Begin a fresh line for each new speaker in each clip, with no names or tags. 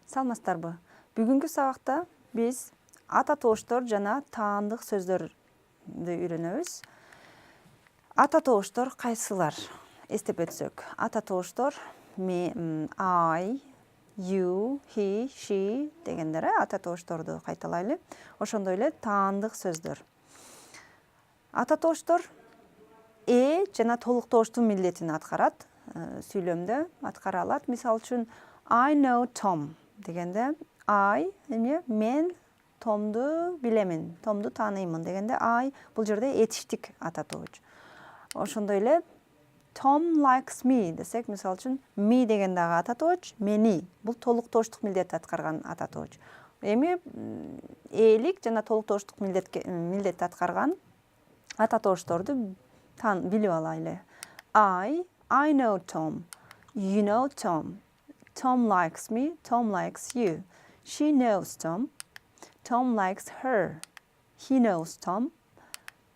Салмастарбы. Бүгүнкү сабакта биз ата тобуштор жана таандык сөздөрдү үйрөнөбүз. Ата тобуштор кайсылар? Эстеп өтсөк. Ата тобуштор I, you, he, she дегендер ата тобушторду кайталайлы. Ошондой эле таандык сөздөр. Ата тобуштор жана толук тобуштун милдетин аткарат. Сүйлөмдө аткара алат. Мисалы үчүн I know Tom дегенде мен Томду билемин, Томду тааныймын дегенде бул жерде этиштик ата тобуч. Ошондой эле Tom likes me десек, мисалы үчүн me деген дагы ата тобуч, мени бул толук тобуштук милдет аткарган ата тобуч. Эми ээлик жана толук тобуштук милдет аткарган ата тобушторду билип алайлы. I know Tom. You know Tom. Tom likes me. Tom likes you. She knows Tom. Tom likes her. He knows Tom.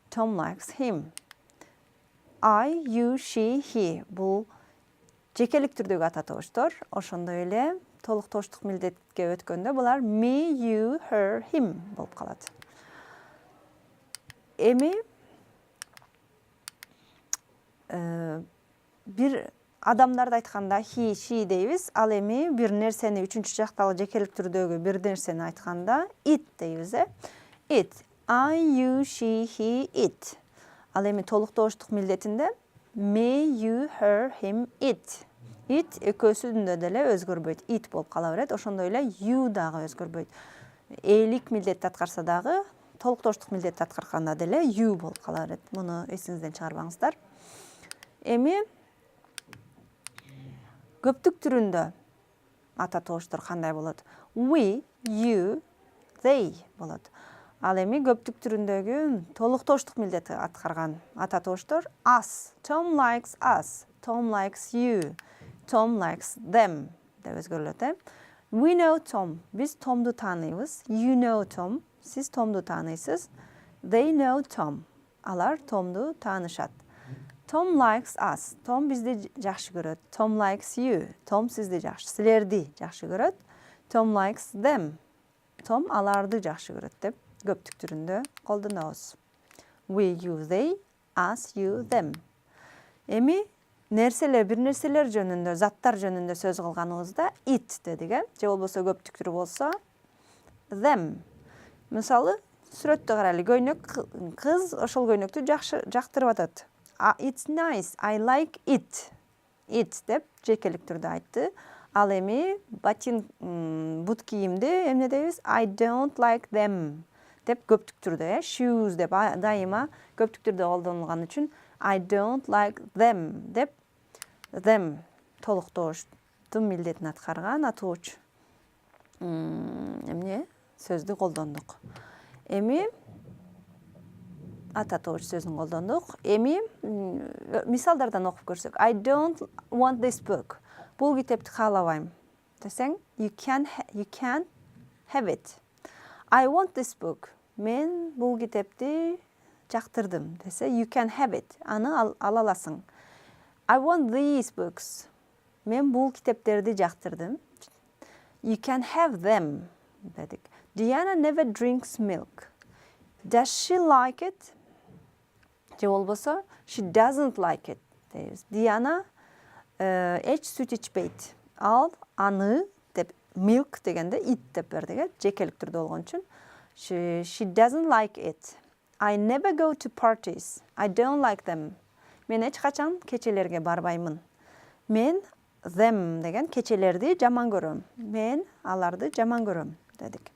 Tom likes him. I, you, she, he. Бул жекелик түрдөгү ата тобуштор. Ошондой эле толук тобуштук милдетке өткөндө булар me, you, her, him болуп калат. Эми бир адамдарды айтканда he, she дейбиз. Ал эми бир нерсени үчүнчү жактагы жекелик түрдөгү бир нерсени айтканда it дейбиз. It. I, you, she, he, it. Ал эми толук тобуштук милдетинде me, you, her, him, it. It экөөсүндө деле өзгөрбөйт. It болуп кала берет. Ошондой эле you дагы өзгөрбөйт. Ээлик милдетти аткарса дагы толук тобуштук милдетти аткарганда деле you болуп кала берет. Муну эсиңизден чыгарбаңыздар. Эми көптүк түрүндө ата тобуштор кандай болот? We, you, they болот. Ал эми көптүк түрүндөгү толук тобуштук милдетти аткарган ата тобуштор us. Tom likes us. Tom likes you. Tom likes them деп өзгөрүлөт. We know Tom. Биз Томду тааныйбыз. You know Tom. Сиз Томду тааныйсыз. They know Tom. Алар Томду таанышат. Tom likes us. Tom бизди жакшы көрөт. Tom likes you. Tom силерди жакшы көрөт. Tom likes them. Tom аларды жакшы көрөт деп көптүк түрүндө колдонобуз. We, you, they, us, you, them. Эми бир нерселер жөнүндө, заттар жөнүндө сөз кылганыбызда it дедик, же болбосо көптүк түрү болсо them. Мисалы, сүрөттө карайлы, көйнөк кыз ошол көйнөктү жактырып атат. It's nice. I like it. It деп жекелик түрдө айтты. Ал эми бут кийимди эмне дейбиз? I don't like them деп көптүк түрдө, shoes деп дайыма көптүк түрдө колдонулган үчүн I don't like them деп them толук тобуштун милдетин аткарган атууч сөздү колдондук. Эми ата тобуч сөзүн колдондук. Эми мисалдардан окуп көрсөк. I don't want this book. Бул китепти каалабайм десең, you can have it. I want this book. Мен бул китепти жактырдым десе, you can have it. Аны ала аласың. I want these books. Мен бул китептерди жактырдым. You can have them дедик. Diana never drinks milk. Does she like it? Же болбосо she doesn't like it дейбиз. Диана эч сүт ичпейт. Ал аны деп milk дегенде it деп бердик, жекелик түрдө болгон үчүн. She doesn't like it. I never go to parties. I don't like them. Мен эч качан кечелерге барбаймын. Мен them деген кечелерди жаман көрөм. Мен аларды жаман көрөм дедик.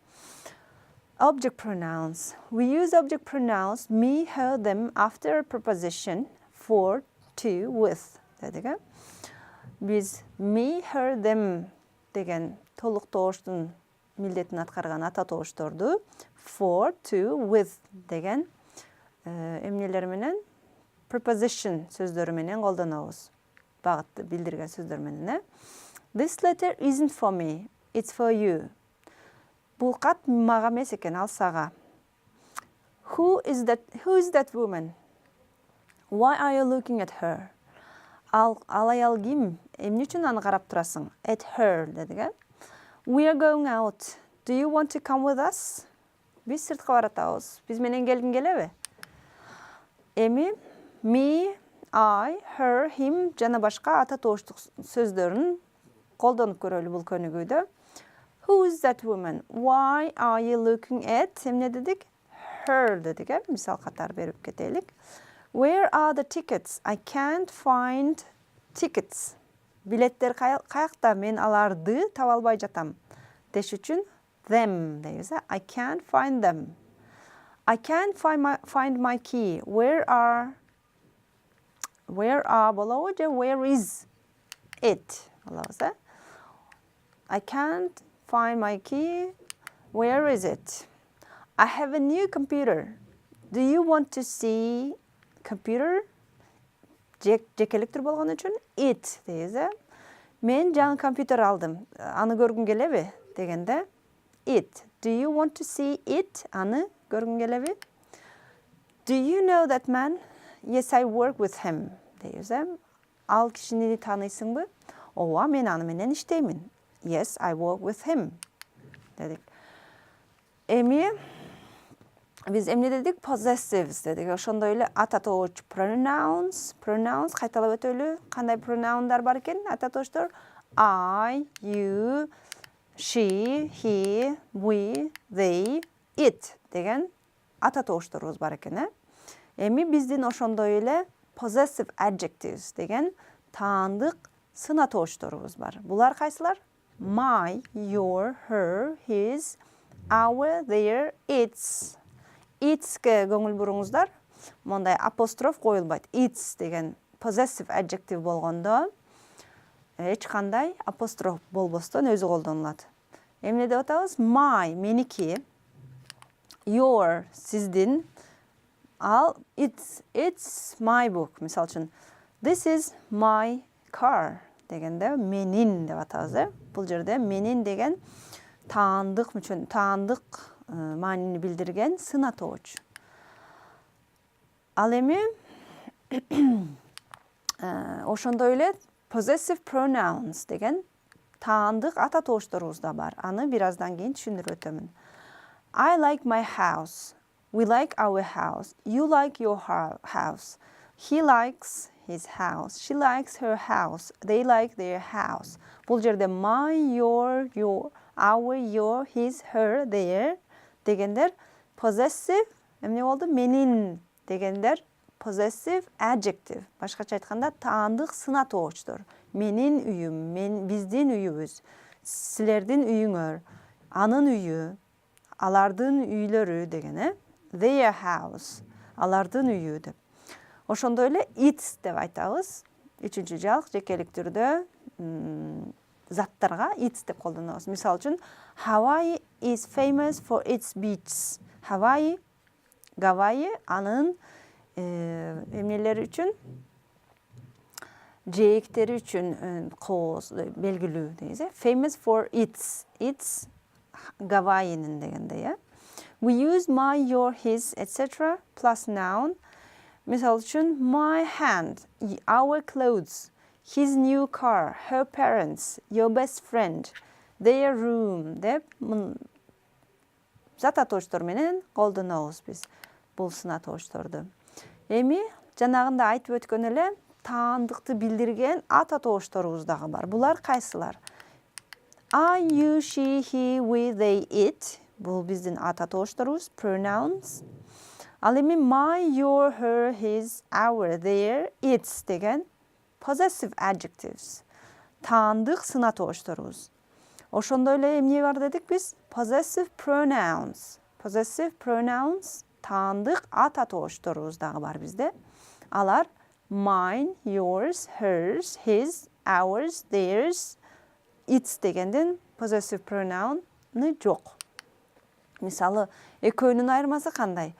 Object pronouns. We use object pronouns me, her, them after a preposition for, to, with. Дедик. Биз me, her, them деген толук тобуштун милдетин аткарган ата тобушторду for, to, with деген эмнелер менен preposition сөздөрү менен колдонобуз. Багытты билдирген сөздөр менен. This letter isn't for me, it's for you. Бул кат мага эмес экен, ал сага. Who is that woman? Why are you looking at her? Ал аял ким? Эмне үчүн аны карап турасың? At her дедик. We are going out. Do you want to come with us? Biz sırtqa baratабыз. Biz menen gelgin kelebe? Эми me, I, her, him жана башка ата тооштук сөздөрүн колдонуп көрөлү бул көнүгүүдө. Who is that woman? Why are you looking at? Эмне дедик? Her дедик, мисал катары берип кетелик. Where are the tickets? I can't find tickets. Билеттер каякта? Мен аларды таба албай жатам. Деш үчүн them дейбиз. I can't find them. I can't find my key. Where are болобу же where is it болобуз. I can't find my key. Where is it? I have a new computer. Do you want to see computer? Жекеликтер болгон үчүн it дейбиз. Мен жаңы компьютер алдым. Аны көргүң келеби дегенде it. Do you want to see it? Аны көргүң келеби? Do you know that man? Yes, I work with him. Дейбиз. Ал кишини тааныйсыңбы? Ооба, мен аны менен иштеймин. Yes, I work with him. Дедик. Эми биз эмне дедик? Possessives дедик. Ошондой эле ата тооч pronouns кайталап өтөлү. Кандай пронаундар бар экен? Ата тооштор I, you, she, he, we, they, it деген ата тоошторубуз бар экен. Эми биздин ошондой эле possessive adjectives деген таандык сына тоошторубуз бар. Булар кайсылар? My, your, her, his, our, their, its. Its'ке көңүл буруңуздар. Мондай апостроф коюлбайт. Its деген possessive adjective болгондо эч кандай апостроф болбостон өзү колдонулат. Эмне деп атабыз? My, меники. Your, сиздин. Ал, it's my book. Мисал үчүн, this is my car дегенде менин деп атабыз. Бул жерде менин деген таандык маанини билдирген сына тооч. Ал эми ошондой эле possessive pronouns деген таандык ата тоошторубуз да бар. Аны бир аздан кийин түшүндүрүп өтөмүн. I like my house. We like our house. You like your house. He likes his house. She likes her house. They like their house. Бул жерде my, your, our, your, his, her, their дегендер possessive, эмне болду? Менин дегендер possessive adjective. Башкача айтканда таандык сына тоочтор. Менин үйүм, биздин үйүбүз, силердин үйүңөр, анын үйү, алардын үйлөрү деген, their house, алардын үйү деп. Ошондой эле its деп айтабыз. Үчүнчү жалык жекелик түрдө заттарга its деп колдонобуз. Мисал үчүн, Hawaii is famous for its beaches. Hawaii, Gavayi анын эмнелери үчүн, жээктери үчүн кооз белгилүү дейбиз. Famous for its Gavayi'nin дегенде. We use my, your, his, etc. plus noun. Misal үчүn, my hand, our clothes, his new car, her parents, your best friend, their room деп зат атооштор менен колдонобуз биз бул сына тоошторду. Эми жанагында айтып өткөн эле таандыкты билдирген ата тоошторубуз дагы бар. Булар кайсылар? I, you, she, he, we, they, it. Бул биздин ата тоошторубуз, pronouns. Ал эми my, your, her, his, our, their, its деген possessive adjectives. Таандык сына тоошторубуз. Ошондой эле эмне бар дедик биз? Possessive pronouns. Possessive pronouns таандык ата тоошторубуз дагы бар бизде. Алар mine, yours, hers, his, ours, theirs, its дегенден possessive pronoun жок. Мисалы, экөөнүн айырмасы кандай?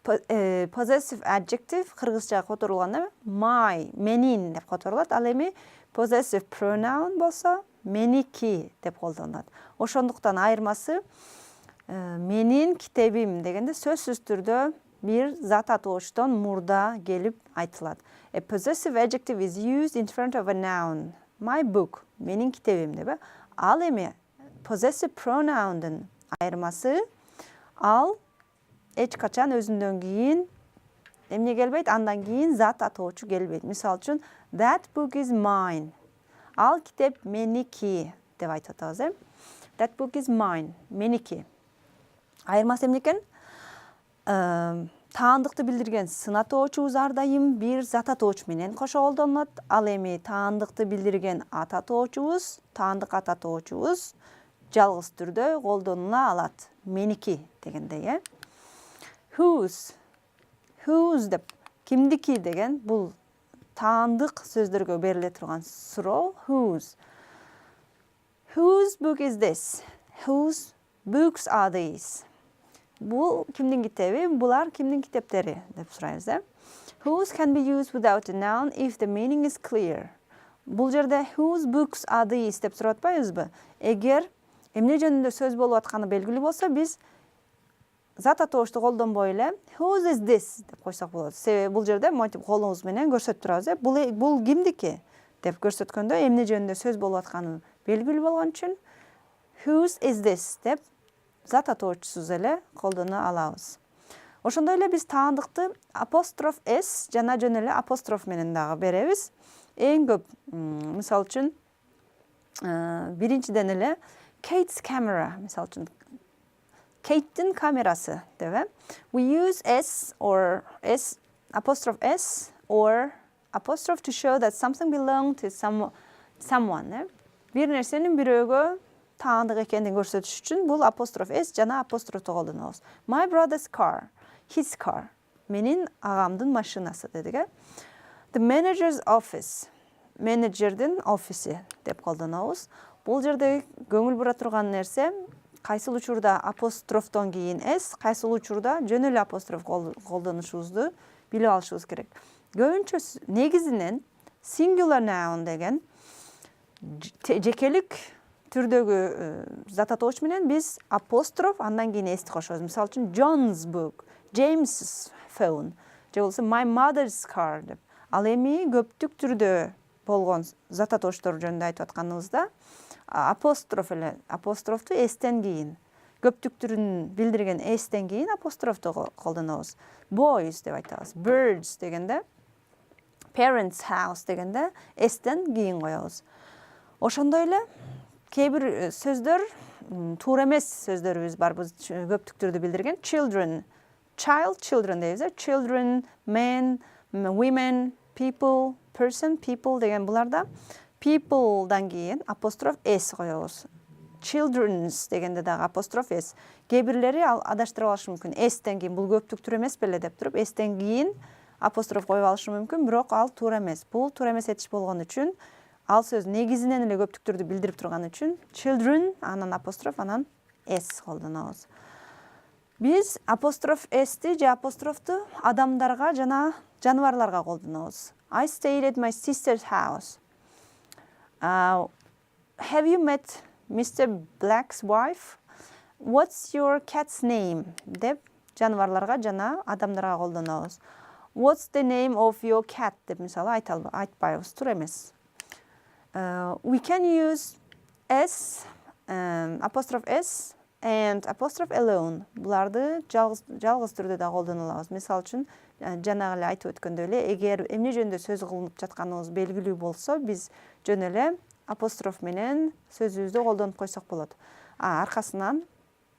Possessive adjective кыргызча которулганда my, менин деп которулат. Ал эми possessive pronoun болсо меники деп колдонулат. Ошондуктан айырмасы менин китебим дегенде сөзсүз түрдө бир зат атооштон мурда келип айтылат. A possessive adjective is used in front of a noun. My book, менин китебим деп. Ал эми possessive pronoundun айырмасы, ал эч качан өзүндөн кийин эмне келбейт, андан кийин зат атоочу келбейт. Мисалы үчүн, that book is mine. Ал китеп меники деп айтып атабыз, That book is mine, меники. Айырмасы эмне экен? Таандыкты билдирген сын атоочубуз ар дайым бир зат атоочу менен кошо колдонулат. Ал эми таандыкты билдирген ат атоочубуз, таандык ат атоочубуз жалгыз түрдө колдонула алат. Меники дегендей, Whose деп кимдики деген бул таандык сөздөргө бериле турган суроо. Whose book is this? Whose books are these? Бул кимдин китеби? Булар кимдин китептери деп сурайбыз. Whose can be used without a noun if the meaning is clear. Бул жерде whose books are these деп сурап атпайбызбы? Эгер эмне жөнүндө сөз болуп атканы белгилүү болсо, биз зат атоочту колдонбой эле whose is this деп койсок болот. Себеби бул жерде монтип колубуз менен көрсөтүп турабыз. Бул кимдики деп көрсөткөндө эмне жөнүндө сөз болуп атканы белгилүү болгон үчүн whose is this деп зат атоочусуз эле колдоно алабыз. Ошондой эле биз таандыкты апостроф s жана жөн эле апостроф менен дагы беребиз. Эң көп, мисалы үчүн, биринчиден эле Kate's camera, мисалы үчүн, Kate'дин камерасы деп. We use s or s apostrophe s or apostrophe to show that something belongs to someone. Бир нерсенин бирөөгө таандык экендигин көрсөтүш үчүн бул апостроф s жана апострофту колдонобуз. My brother's car, his car. Менин агамдын машинасы дедик. The manager's office, менеджердин офиси деп колдонобуз. Бул жерде көңүл бура турган нерсе, кайсыл учурда апострофтон кийин s, кайсыл учурда жөн эле апостроф колдонушубузду билип алышыбыз керек. Көбүнчө негизинен singular noun деген жекелик түрдөгү зат атоочу менен биз апостроф андан кийин s кошобуз. Мисалы үчүн John's book, James's phone, же болбосо my mother's car деп. Ал эми көптүк түрдө болгон зат атоочтор жөнүндө айтып атканыбызда апостроф эле, апострофту s-тен кийин, көптүк түрүн билдирген s-тен кийин апострофту колдонобуз. Boys деп айтабыз, birds дегенде, parents' house дегенде s-тен кийин коебуз. Ошондой эле кээ бир сөздөр туура эмес сөздөрүбүз бар, биз көптүк түрдө билдирген. Children, children дейбиз. Children, men, women, people, person, people деген буларда people'дан кийин апостроф s коебуз. Children's дегенде дагы апостроф s. Кээ бирлери адаштырып алышы мүмкүн. S-тен кийин бул көптүк түр эмес беле деп туруп, S-тен кийин апостроф коюп алышы мүмкүн, бирок ал туура эмес. Бул туура эмес этиш болгон үчүн, ал сөз негизинен эле көптүк түрдү билдирип турган үчүн children, анан апостроф, анан s колдонобуз. Биз апостроф s-ти же апострофту адамдарга жана жаныбарларга колдонобуз. I stayed at my sister's house. Have you met Mr. Black's wife? What's your cat's name? деп жаныбарларга жана адамдарга колдонобуз. What's the name of your cat? деп мисалы айтпайбыз, туура эмес. We can use s, apostrophe s and apostrophe alone. Буларды жалгыз түрдө да колдоно алабыз. Мисалы үчүн, жана эле айтып өткөндөй эле, эгер эмне жөнүндө сөз кылынып жатканыбыз белгилүү болсо, биз жөн эле апостроф менен сөзүбүздү колдонуп койсок болот. Аркасынан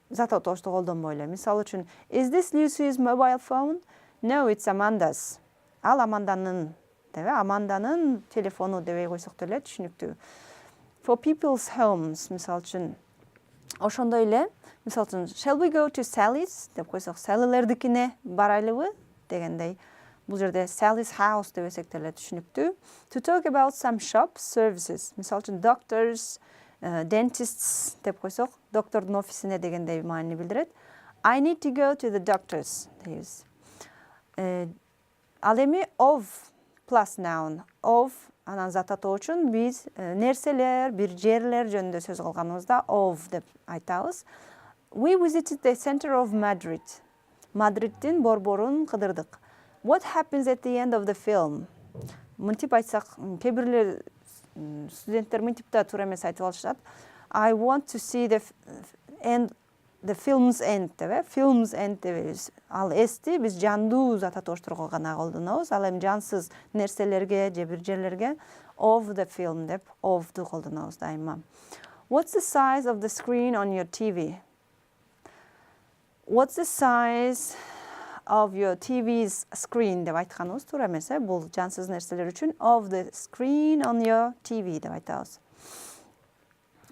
зат атоочту колдонбой эле. Мисалы үчүн, is this Lucy's mobile phone? No, it's Amanda's. Ал Аманданын, деп, Аманданын телефону дебей койсок деле түшүнүктүү. For people's homes, мисалы үчүн, ошондой эле, мисалы үчүн, shall we go to Sally's? деп койсок, Sally'лердикине барайлыбы дегендей. Бул жерде Sally's house дебесек деле түшүнүктүү. To talk about some shop services, мисалы үчүн, doctors, dentists деп койсок, доктордун офисине дегендей маани билдирет. I need to go to the doctors дейбиз. Ал эми of plus noun, of анан зат атоо үчүн биз нерселер, бир жерлер жөнүндө сөз кылганыбызда of деп айтабыз. We visited the center of Madrid. Мадриддин борборун кыдырдык. What happens at the end of the film? Мынтип айтсак, кээ бирлер студенттер мынтип да туура эмес айтып алышат. I want to see the end, the film's end деп, film's end деп. Ал эсти биз жандуу зат атоштурууга гана колдонобуз. Ал эми жансыз нерселерге же бир жерлерге of the film деп, of'ду колдонобуз дайыма. What's the size of the screen on your TV? What's the size of your TV's screen деп айтканыбыз туура эмес, бул жансыз нерселер үчүн of the screen on your TV деп айтабыз.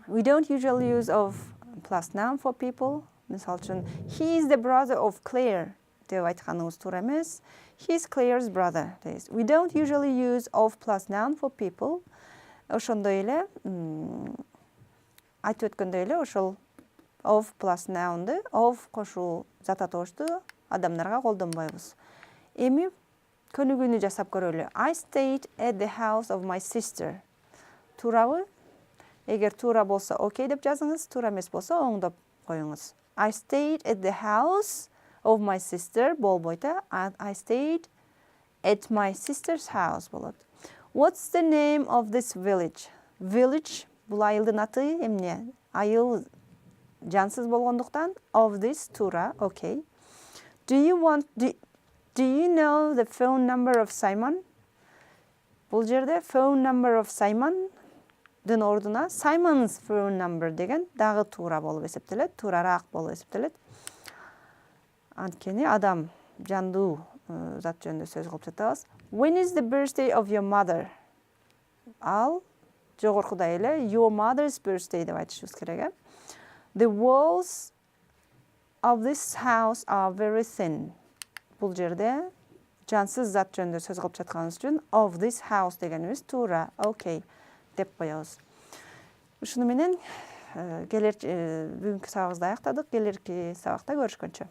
We don't usually use of plus noun for people. Мисал үчүн, he is the brother of Claire деп айтканыбыз туура эмес. He's Claire's brother. We don't usually use of plus noun for people. Ошондой эле айтып өткөндөй эле ошол of plus noun'ду, of кошуу зат атоошту адамдарга колдонбойбуз. Эми көнүгүүнү жасап көрөлү. I stayed at the house of my sister. Туурабы? Эгер туура болсо окей деп жазыңыз, туура эмес болсо оңдоп коюңуз. I stayed at the house of my sister болбойт. I stayed at my sister's house болот. What's the name of this village? Village бул айылдын аты эмне? Айыл жансыз болгондуктан of this туура, окей. Do you know the phone number of Simon? Бул жерде phone number of Simon дын ордуна Simon's phone number деген дагы туура болуп эсептелет, туурараак болуп эсептелет. Анткени адам жандуу зат жөнүндө сөз кылып жатабыз. When is the birthday of your mother? Ал жогоркудай эле your mother's birthday деп айтышыбыз керек. The walls of this house are very thin. Бул жерде жансыз зат жөнүндө сөз кылып жатканыбыз үчүн of this house дегенибиз туура, окей деп коебуз. Ушуну менен бүгүнкү сабагыбызды аяктадык. Келерки сабакта көрүшкөнчө.